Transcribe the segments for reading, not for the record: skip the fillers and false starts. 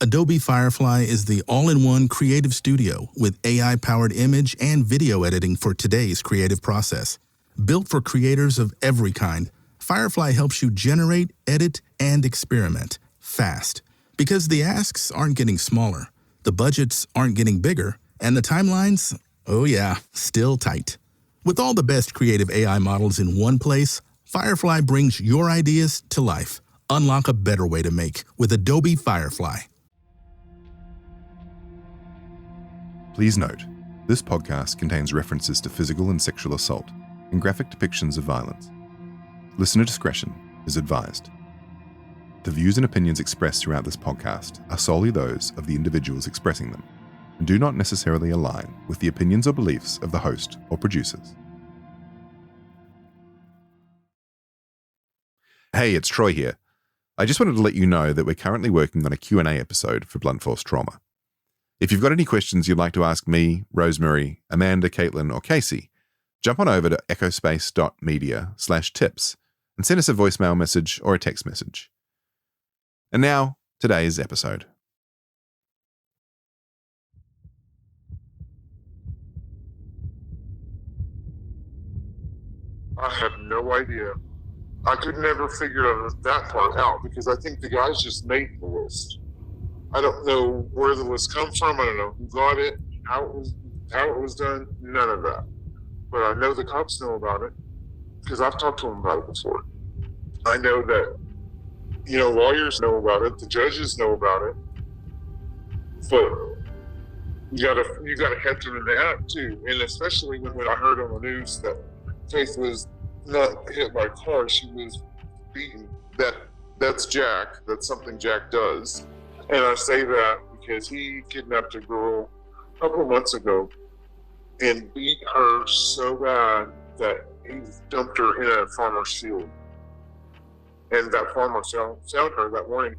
Adobe Firefly is the all-in-one creative studio with AI-powered image and video editing for today's creative process. Built for creators of every kind, Firefly helps you generate, edit, and experiment fast. Because the asks aren't getting smaller, the budgets aren't getting bigger, and the timelines, oh yeah, still tight. With all the best creative AI models in one place, Firefly brings your ideas to life. Unlock a better way to make with Adobe Firefly. Please note, this podcast contains references to physical and sexual assault and graphic depictions of violence. Listener discretion is advised. The views and opinions expressed throughout this podcast are solely those of the individuals expressing them and do not necessarily align with the opinions or beliefs of the host or producers. Hey, it's Troy here. I just wanted to let you know that we're currently working on a Q&A episode for Blunt Force Trauma. If you've got any questions you'd like to ask me, Rosemarie, Amanda, Caitlin, or Casey, jump on over to echospace.media/tips and send us a voicemail message or a text message. And now, today's episode. I have no idea. I could never figure that part out because I think the guys just made the list. I don't know where the list comes from. I don't know who got it, how it was done, none of that. But I know the cops know about it because I've talked to them about it before. I know that, lawyers know about it, the judges know about it, but you gotta catch them in the act too. And especially when I heard on the news that Faithe was not hit by a car, she was beaten. That's Jack. That's something Jack does. And I say that because he kidnapped a girl a couple of months ago and beat her so bad that he dumped her in a farmer's field. And that farmer found her that morning.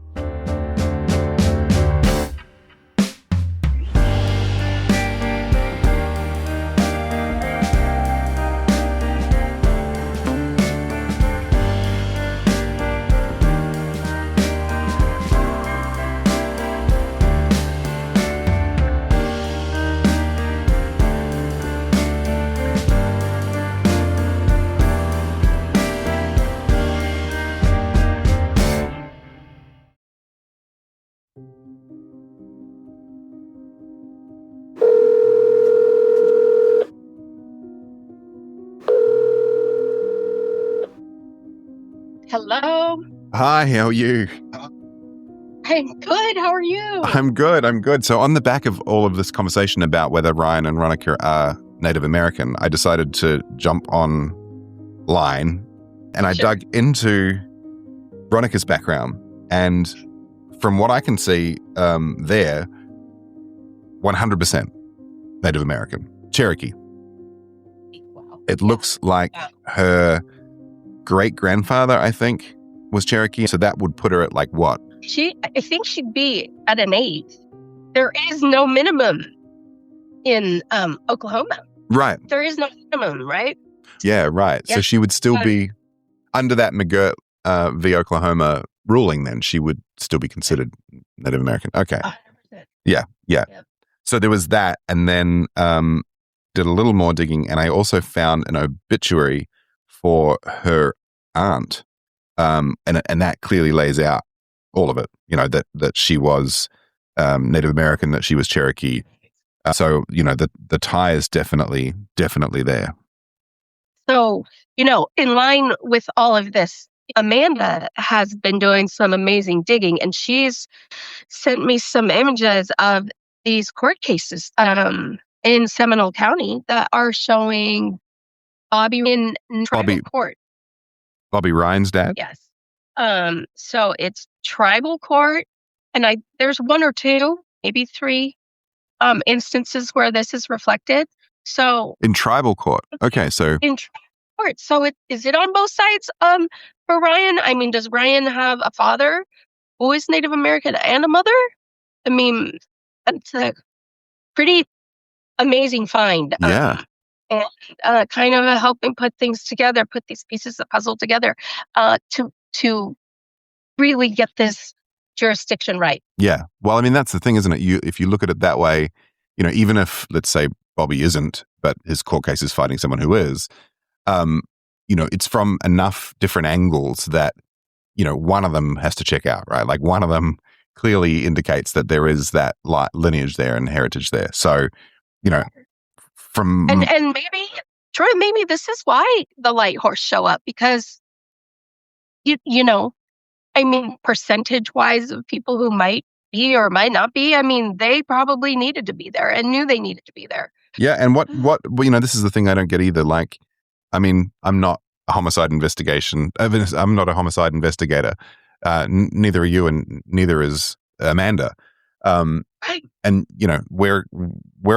Hello. Hi, how are you? I'm good. How are you? I'm good. So on the back of all of this conversation about whether Ryan and Ronica are Native American, I decided to jump online and I dug into Ronica's background. And from what I can see there, 100% Native American. Cherokee. Wow. It looks like her great-grandfather, I think, was Cherokee. So that would put her at like what? I think she'd be at an 8. There is no minimum in Oklahoma. Right. There is no minimum, right? Yeah, right. Yeah. So she would still be under that McGirt v. Oklahoma ruling then. She would still be considered Native American. Okay. 100%. Yeah. Yep. So there was that, and then did a little more digging, and I also found an obituary for her aunt, and that clearly lays out all of it. That she was Native American, that she was Cherokee. So the tie is definitely there. So, in line with all of this, Amanda has been doing some amazing digging, and she's sent me some images of these court cases in Seminole County that are showing Bobby in tribal court. Bobby Ryan's dad? Yes. So it's tribal court, and there's 1 or 2, maybe 3 instances where this is reflected. So in tribal court. Okay, so in tribal court. So is it on both sides for Ryan? I mean, does Ryan have a father who is Native American and a mother? I mean, it's a pretty amazing find. Yeah. And kind of helping put things together, put these pieces of puzzle together to really get this jurisdiction right. Yeah. Well, I mean, that's the thing, isn't it? If you look at it that way, even if, let's say, Bobby isn't, but his court case is fighting someone who is, it's from enough different angles that, one of them has to check out, right? Like one of them clearly indicates that there is that lineage there and heritage there. So, from... And maybe, Troy, maybe this is why the light horse show up, because, percentage-wise of people who might be or might not be, they probably needed to be there and knew they needed to be there. Yeah, and what this is the thing I don't get either. Like, I'm not a homicide investigation. I'm not a homicide investigator. Neither are you, and neither is Amanda. Right. And we're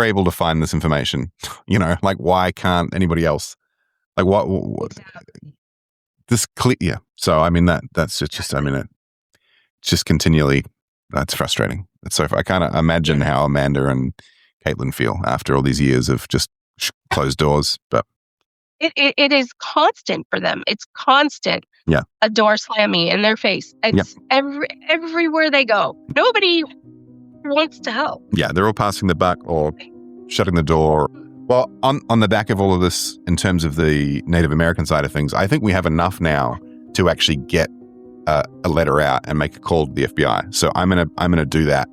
able to find this information. Like, why can't anybody else? Like, what? Exactly. This clear. Yeah. So that's just it's just continually. That's frustrating. It's so. I can't imagine how Amanda and Caitlin feel after all these years of just closed doors. But it is constant for them. It's constant. Yeah. A door slamming in their face. It's everywhere they go. Nobody wants to help. Yeah, they're all passing the buck or shutting the door. Well, on the back of all of this, in terms of the Native American side of things, I think we have enough now to actually get a letter out and make a call to the FBI. So I'm gonna do that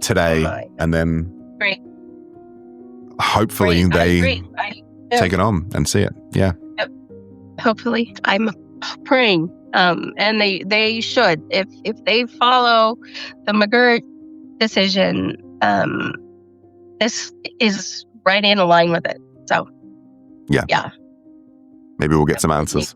today, and then Great. Hopefully they take it on and see it. Yeah. Yep. Hopefully, I'm praying, and they should. If they follow the McGirt decision, this is right in line with it. So, yeah. Maybe we'll get some answers.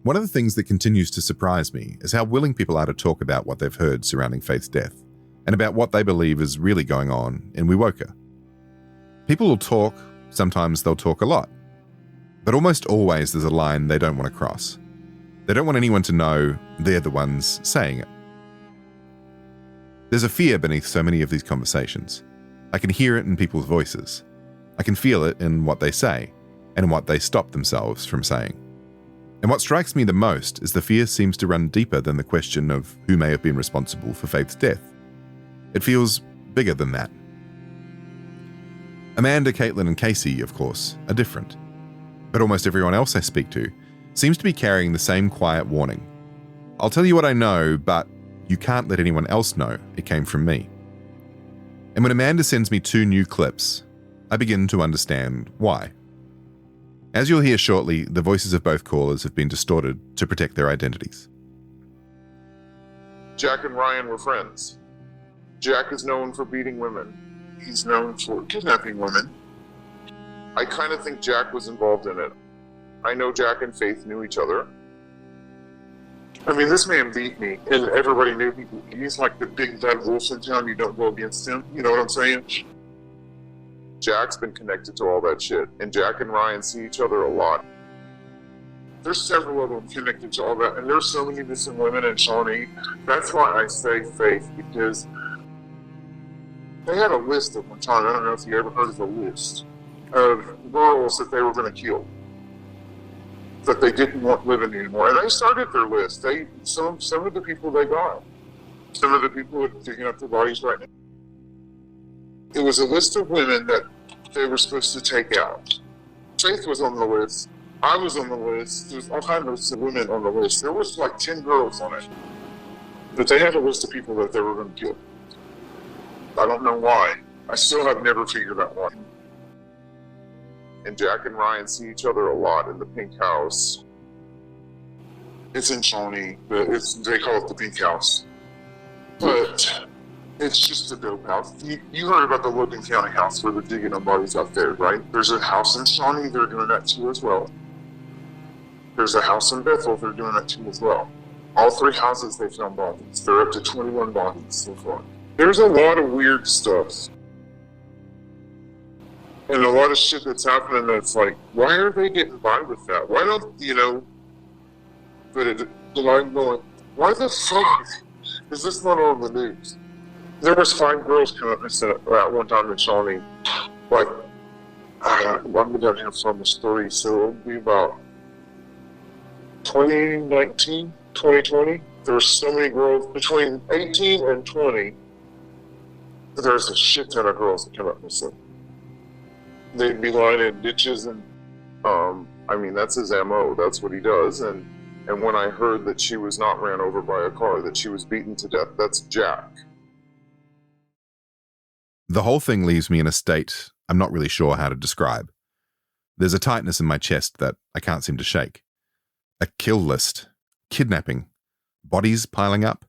One of the things that continues to surprise me is how willing people are to talk about what they've heard surrounding Faith's death and about what they believe is really going on in Wewoka. People will talk, sometimes they'll talk a lot, but almost always there's a line they don't want to cross. They don't want anyone to know they're the ones saying it. There's a fear beneath so many of these conversations. I can hear it in people's voices. I can feel it in what they say and in what they stop themselves from saying. And what strikes me the most is the fear seems to run deeper than the question of who may have been responsible for Faith's death. It feels bigger than that. Amanda, Caitlin, and Casey, of course, are different. But almost everyone else I speak to seems to be carrying the same quiet warning. I'll tell you what I know, but you can't let anyone else know it came from me. And when Amanda sends me 2 new clips, I begin to understand why. As you'll hear shortly, the voices of both callers have been distorted to protect their identities. Jack and Ryan were friends. Jack is known for beating women. He's known for kidnapping women. I kind of think Jack was involved in it. I know Jack and Faith knew each other. This man beat me, and everybody knew he's like the big bad wolf in town. You don't go against him. You know what I'm saying? Jack's been connected to all that shit, and Jack and Ryan see each other a lot. There's several of them connected to all that, and there's so many missing women in Shawnee. That's why I say Faith, because they had a list at one time. I don't know if you ever heard of the list of girls that they were going to kill, that they didn't want living anymore. And they started their list. Some of the people they got, some of the people who are digging up their bodies right now. It was a list of women that they were supposed to take out. Faith was on the list. I was on the list. There's all kinds of women on the list. There was like 10 girls on it. But they had a list of people that they were going to kill. I don't know why. I still have never figured out why. And Jack and Ryan see each other a lot in the Pink House. It's in Shawnee, but they call it the Pink House. But it's just a dope house. You heard about the Logan County house where they're digging up bodies out there, right? There's a house in Shawnee, they're doing that too as well. There's a house in Bethel, they're doing that too as well. All 3 houses they found bodies. They're up to 21 bodies so far. There's a lot of weird stuff. And a lot of shit that's happening that's like, why are they getting by with that? Why don't, but I'm going, why the fuck is this not on the news? There was 5 girls come up and said at one time in Shawnee, like, I'm going to have from the story, so it'll be about 2019, 2020. There were so many girls between 18 and 20. There's a shit ton of girls that come up missing. They'd be lying in ditches, and that's his MO. That's what he does. And when I heard that she was not ran over by a car, that she was beaten to death, that's Jack. The whole thing leaves me in a state I'm not really sure how to describe. There's a tightness in my chest that I can't seem to shake. A kill list, kidnapping, bodies piling up.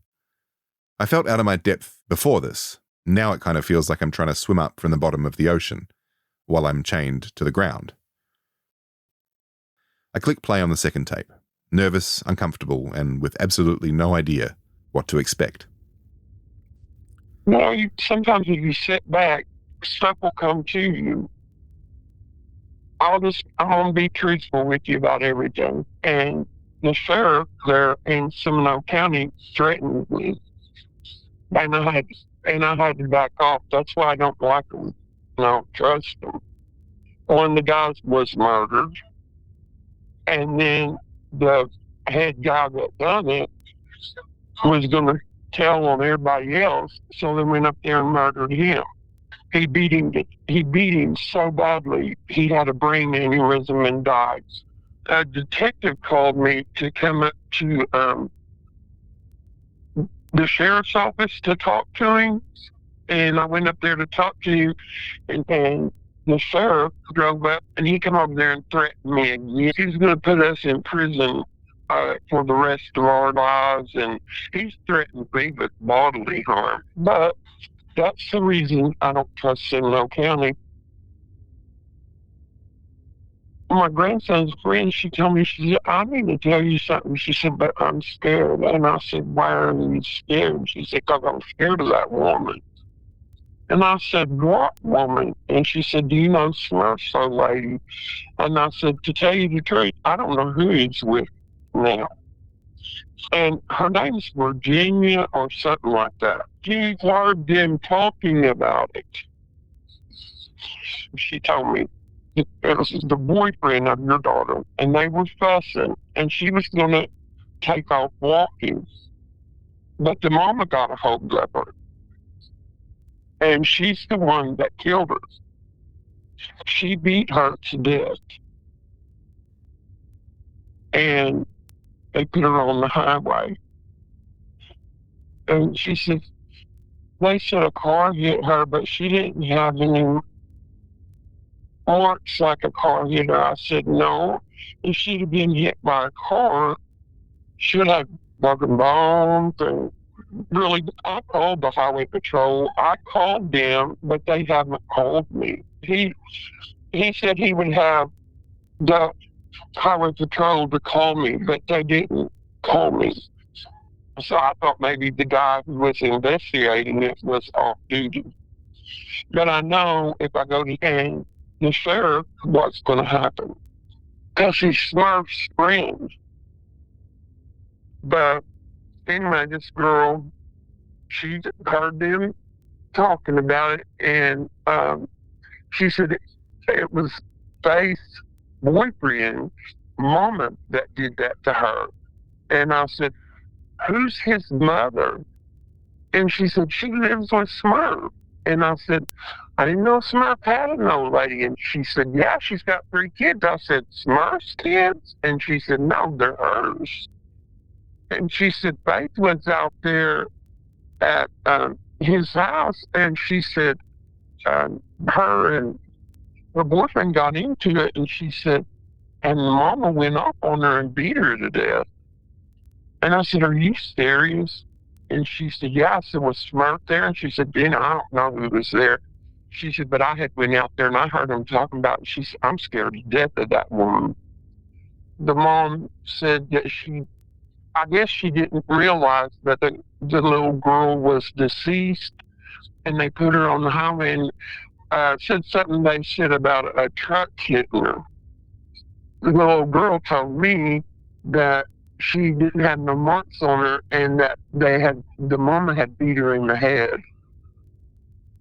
I felt out of my depth before this. Now it kind of feels like I'm trying to swim up from the bottom of the ocean while I'm chained to the ground. I click play on the second tape, nervous, uncomfortable, and with absolutely no idea what to expect. Sometimes if you sit back, stuff will come to you. I want to be truthful with you about everything. And the sheriff there in Seminole County threatened me. And I had to back off. That's why I don't like them. I don't trust them. One of the guys was murdered. And then the head guy that done it was going to tell on everybody else. So they went up there and murdered him. He beat him so badly, he had a brain aneurysm and died. A detective called me to come up to the sheriff's office to talk to him. And I went up there to talk to him, and the sheriff drove up, and he came over there and threatened me again. He's going to put us in prison for the rest of our lives, and he's threatened me with bodily harm. But that's the reason I don't trust Seminole County. My grandson's friend, she told me, she said, I need to tell you something. She said, but I'm scared. And I said, why are you scared? She said, because I'm scared of that woman. And I said, what woman? And she said, do you know Smurf's old lady? And I said, to tell you the truth, I don't know who he's with now. And her name's Virginia or something like that. She heard them talking about it. She told me it was the boyfriend of your daughter, and they were fussing, and she was going to take off walking. But the mama got a hold of her. And she's the one that killed her. She beat her to death. And they put her on the highway. And she said, they said a car hit her, but she didn't have any marks like a car hit her. I said, no. If she'd have been hit by a car, she'd have broken bones. And really, I called the highway patrol. I called them, but they haven't called me. He said he would have the highway patrol to call me, but they didn't call me. So I thought maybe the guy who was investigating it was off duty. But I know if I go to the sheriff, what's going to happen. Because he's Smurf's friend. But anyway, this girl, she heard them talking about it, and she said it was Faith's boyfriend's mama that did that to her. And I said, who's his mother? And she said, she lives with Smurf. And I said, I didn't know Smurf had an old lady. And she said, yeah, she's got 3 kids. I said, Smurf's kids? And she said, no, they're hers. And she said, Faith was out there at his house, and she said her and her boyfriend got into it, and she said, and Mama went up on her and beat her to death. And I said, are you serious? And she said, yeah. I said, was Smurf there? And she said, I don't know who was there. She said, but I had went out there and I heard them talking about it. She said, I'm scared to death of that woman. The mom said that I guess she didn't realize that the little girl was deceased, and they put her on the highway and said something they said about a truck hitting her. The little girl told me that she didn't have no marks on her, and that the mama had beat her in the head.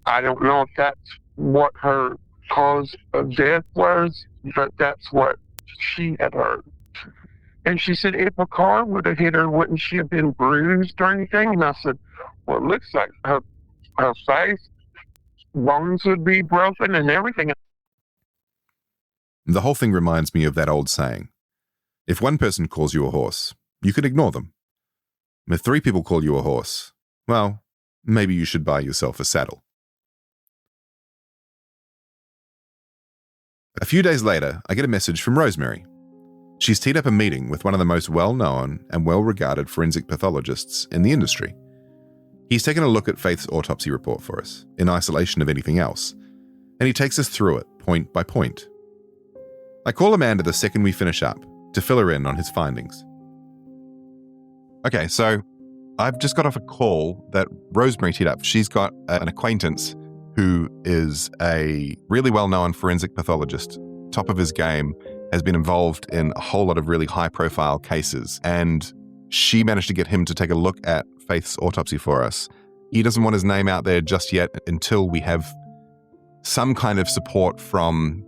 I don't know if that's what her cause of death was, but that's what she had heard. And she said, if a car would have hit her, wouldn't she have been bruised or anything? And I said, well, it looks like her face, bones would be broken and everything. The whole thing reminds me of that old saying. If one person calls you a horse, you can ignore them. If 3 people call you a horse, well, maybe you should buy yourself a saddle. A few days later, I get a message from Rosemarie. She's teed up a meeting with one of the most well-known and well-regarded forensic pathologists in the industry. He's taken a look at Faith's autopsy report for us, in isolation of anything else, and he takes us through it, point by point. I call Amanda the second we finish up, to fill her in on his findings. Okay, so I've just got off a call that Rosemarie teed up. She's got an acquaintance who is a really well-known forensic pathologist, top of his game, has been involved in a whole lot of really high-profile cases, and she managed to get him to take a look at Faith's autopsy for us. He doesn't want his name out there just yet until we have some kind of support from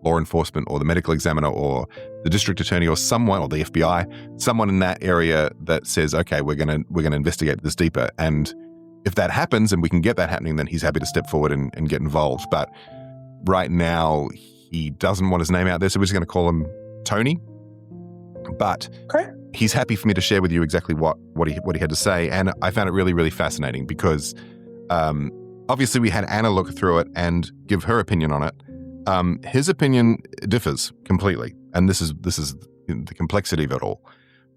law enforcement or the medical examiner or the district attorney or someone, or the FBI, someone in that area that says, okay, we're gonna investigate this deeper. And if that happens and we can get that happening, then he's happy to step forward and get involved. But right now, he doesn't want his name out there, so we're just going to call him Tony. But he's happy for me to share with you exactly what he had to say, and I found it really, really fascinating because obviously we had Anna look through it and give her opinion on it. His opinion differs completely, and this is the complexity of it all.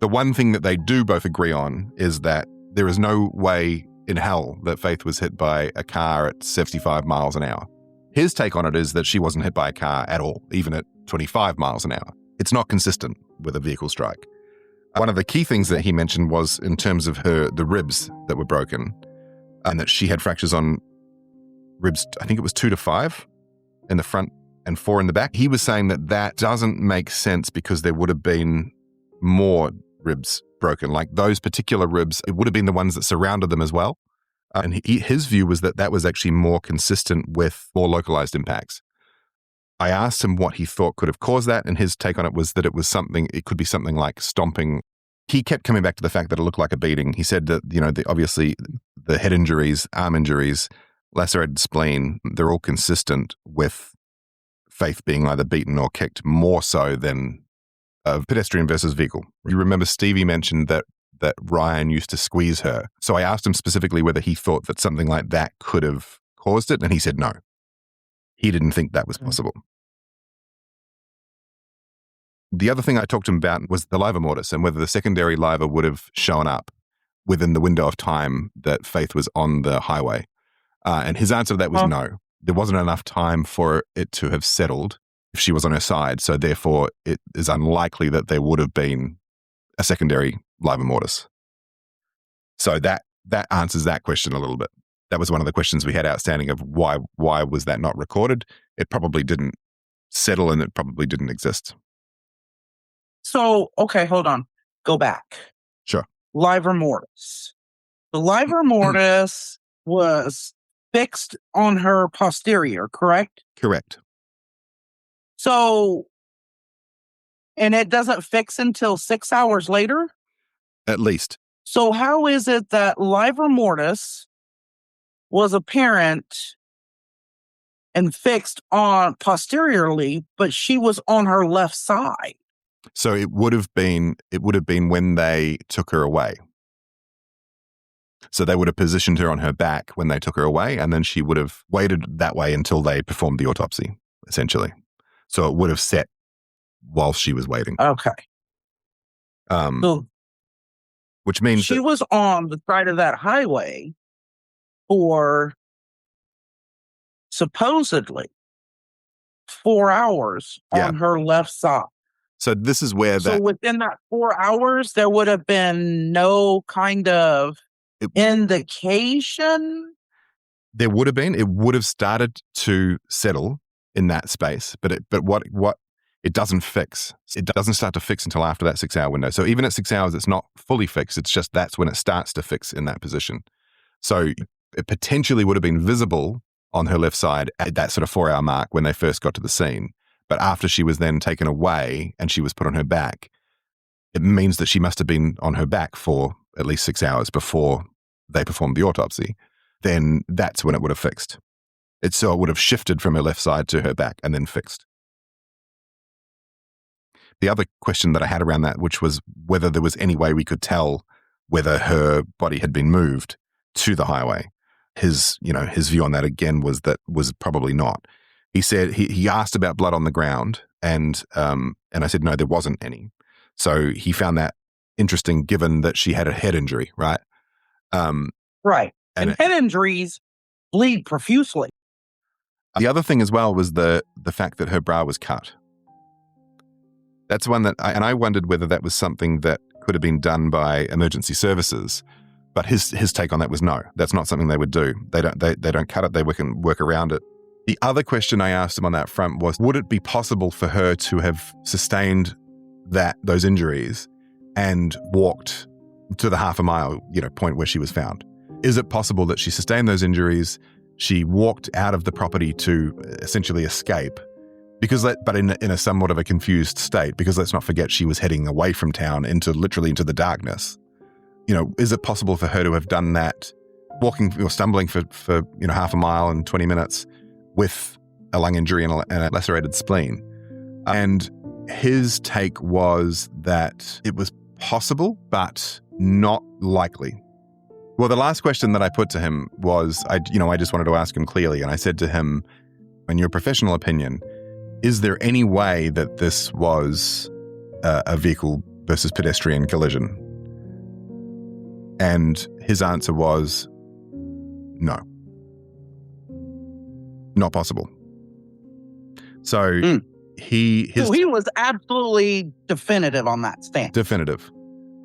The one thing that they do both agree on is that there is no way in hell that Faith was hit by a car at 75 miles an hour. His take on it is that she wasn't hit by a car at all, even at 25 miles an hour. It's not consistent with a vehicle strike. One of the key things that he mentioned was in terms of the ribs that were broken, and that she had fractures on ribs, I think it was 2 to 5 in the front and 4 in the back. He was saying that doesn't make sense because there would have been more ribs broken. Like those particular ribs, it would have been the ones that surrounded them as well. And his view was that was actually more consistent with more localized impacts. I asked him what he thought could have caused that, and his take on it was that it could be something like stomping. He kept coming back to the fact that it looked like a beating. He said that, obviously the head injuries, arm injuries, lacerated spleen, they're all consistent with Faith being either beaten or kicked more so than a pedestrian versus vehicle. You remember Stevie mentioned that Ryan used to squeeze her. So I asked him specifically whether he thought that something like that could have caused it, and he said no. He didn't think that was possible. The other thing I talked to him about was the livor mortis and whether the secondary livor would have shown up within the window of time that Faith was on the highway. And his answer to that was no. There wasn't enough time for it to have settled if she was on her side. So therefore, it is unlikely that there would have been a secondary livor mortis. So that answers that question a little bit. That was one of the questions we had outstanding of why was that not recorded? It probably didn't settle and it probably didn't exist. So, okay, hold on. Go back. Sure. Livor mortis. The livor mortis was fixed on her posterior, correct? Correct. So, and it doesn't fix until 6 hours later? At least. So how is it that livor mortis was apparent and fixed on posteriorly, but she was on her left side? So it would have been when they took her away. So they would have positioned her on her back when they took her away, and then she would have waited that way until they performed the autopsy, essentially. So it would have set while she was waiting. Okay. So which means she was on the side of that highway for supposedly 4 hours on her left side. So this is where So within that 4 hours, there would have been no kind of indication? There would have been. It would have started to settle in that space, but what it doesn't fix. It doesn't start to fix until after that 6 hour window. So even at 6 hours, it's not fully fixed. It's just that's when it starts to fix in that position. So it potentially would have been visible on her left side at that sort of 4-hour mark when they first got to the scene. But after she was then taken away and she was put on her back, it means that she must have been on her back for at least 6 hours before they performed the autopsy. Then that's when it would have fixed. So it would have shifted from her left side to her back and then fixed. The other question that I had around that, which was whether there was any way we could tell whether her body had been moved to the highway. His view on that again was probably not. He said he asked about blood on the ground, and I said no, there wasn't any. So he found that interesting, given that she had a head injury, right? Right, and head injuries bleed profusely. The other thing as well was the fact that her bra was cut. That's one that I wondered whether that was something that could have been done by emergency services. But his take on that was no, that's not something they would do. They don't cut it. They can work around it. The other question I asked him on that front was, would it be possible for her to have sustained those injuries and walked to the half a mile, point where she was found? Is it possible that she sustained those injuries, she walked out of the property to essentially escape, but in a somewhat of a confused state, because let's not forget she was heading away from town literally into the darkness. Is it possible for her to have done that, walking or stumbling for half a mile and 20 minutes with a lung injury and a lacerated spleen? And his take was that it was possible, but not likely. Well, the last question that I put to him was, I just wanted to ask him clearly, and I said to him, in your professional opinion, is there any way that this was a vehicle versus pedestrian collision? And his answer was no. Not possible. So he was absolutely definitive on that stance. Definitive.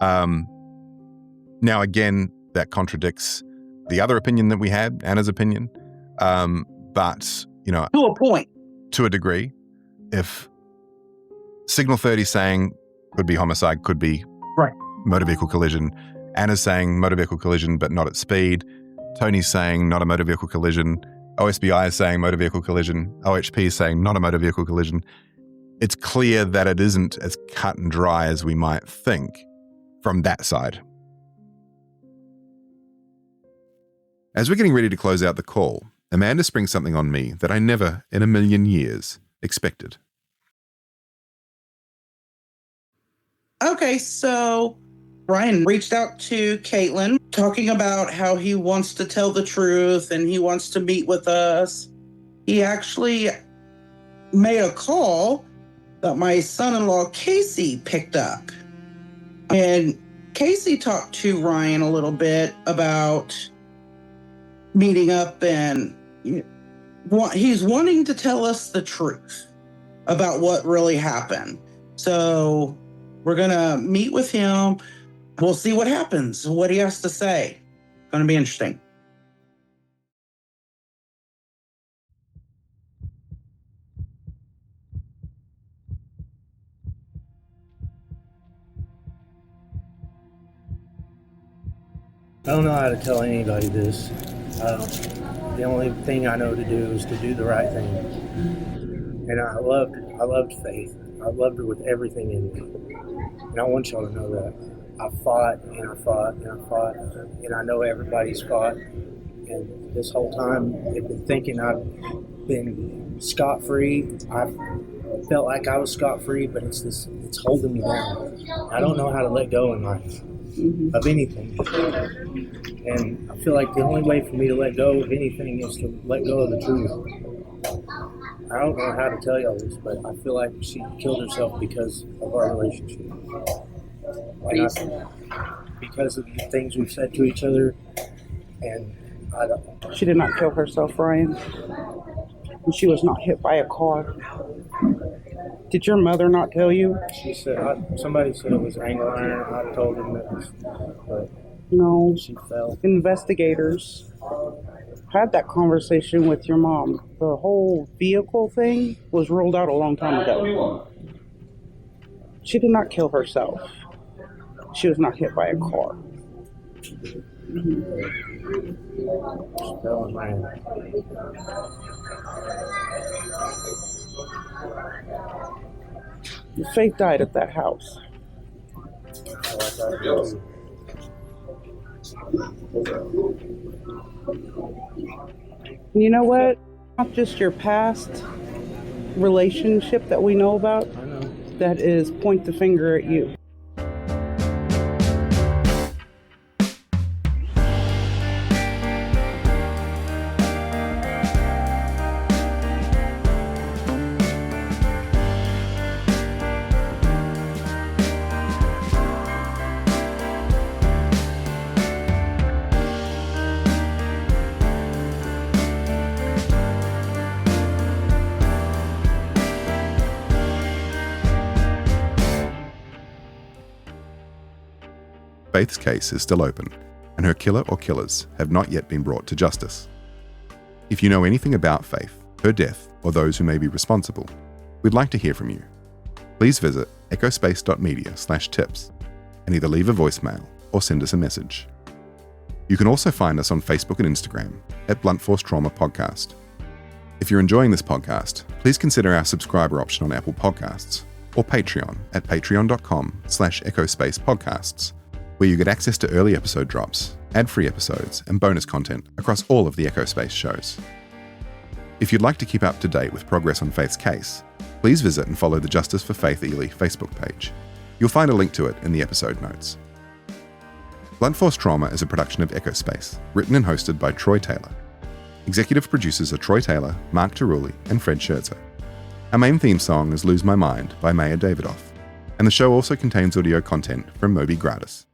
Now, again, that contradicts the other opinion that we had, Anna's opinion. But, to a point. To a degree. If Signal 30 saying could be homicide, could be right, motor vehicle collision. Anna's saying motor vehicle collision, but not at speed. Tony's saying not a motor vehicle collision. OSBI is saying motor vehicle collision. OHP is saying not a motor vehicle collision. It's clear that it isn't as cut and dry as we might think from that side. As we're getting ready to close out the call, Amanda springs something on me that I never in a million years expected. Okay, so Ryan reached out to Caitlin, talking about how he wants to tell the truth and he wants to meet with us. He actually made a call that my son-in-law Casey picked up. And Casey talked to Ryan a little bit about meeting up, and he's wanting to tell us the truth about what really happened. So we're going to meet with him. We'll see what happens, what he has to say. Going to be interesting. I don't know how to tell anybody this. The only thing I know to do is to do the right thing. And I loved Faith. I loved her with everything in me. And I want y'all to know that. I fought and I fought and I fought. And I know everybody's fought. And this whole time, I've been thinking I've been scot-free. I felt like I was scot-free, but it's holding me down. I don't know how to let go in life of anything. And I feel like the only way for me to let go of anything is to let go of the truth. I don't know how to tell y'all this, but I feel like she killed herself because of our relationship. And because of the things we've said to each other. And I don't. She did not kill herself, Ryan. And she was not hit by a car. Did your mother not tell you? She said, somebody said it was angle iron. I told them it was, but no. She fell. Investigators had that conversation with your mom. The whole vehicle thing was ruled out a long time ago. She did not kill herself. She was not hit by a car. Fell and ran. Faith died at that house. So I thought, too. You know what? Not just your past relationship that we know about I know. that is point the finger at you. Faith's case is still open, and her killer or killers have not yet been brought to justice. If you know anything about Faith, her death, or those who may be responsible, we'd like to hear from you. Please visit echospace.media/tips and either leave a voicemail or send us a message. You can also find us on Facebook and Instagram at Blunt Force Trauma Podcast. If you're enjoying this podcast, please consider our subscriber option on Apple Podcasts or Patreon at patreon.com/echospacepodcasts, where you get access to early episode drops, ad-free episodes, and bonus content across all of the Echospace shows. If you'd like to keep up to date with progress on Faith's case, please visit and follow the Justice for Faith Ely Facebook page. You'll find a link to it in the episode notes. Blunt Force Trauma is a production of Echospace, written and hosted by Troy Taylor. Executive producers are Troy Taylor, Mark Taruli, and Fred Scherzer. Our main theme song is Lose My Mind by Maya Davidoff, and the show also contains audio content from Moby Gratis.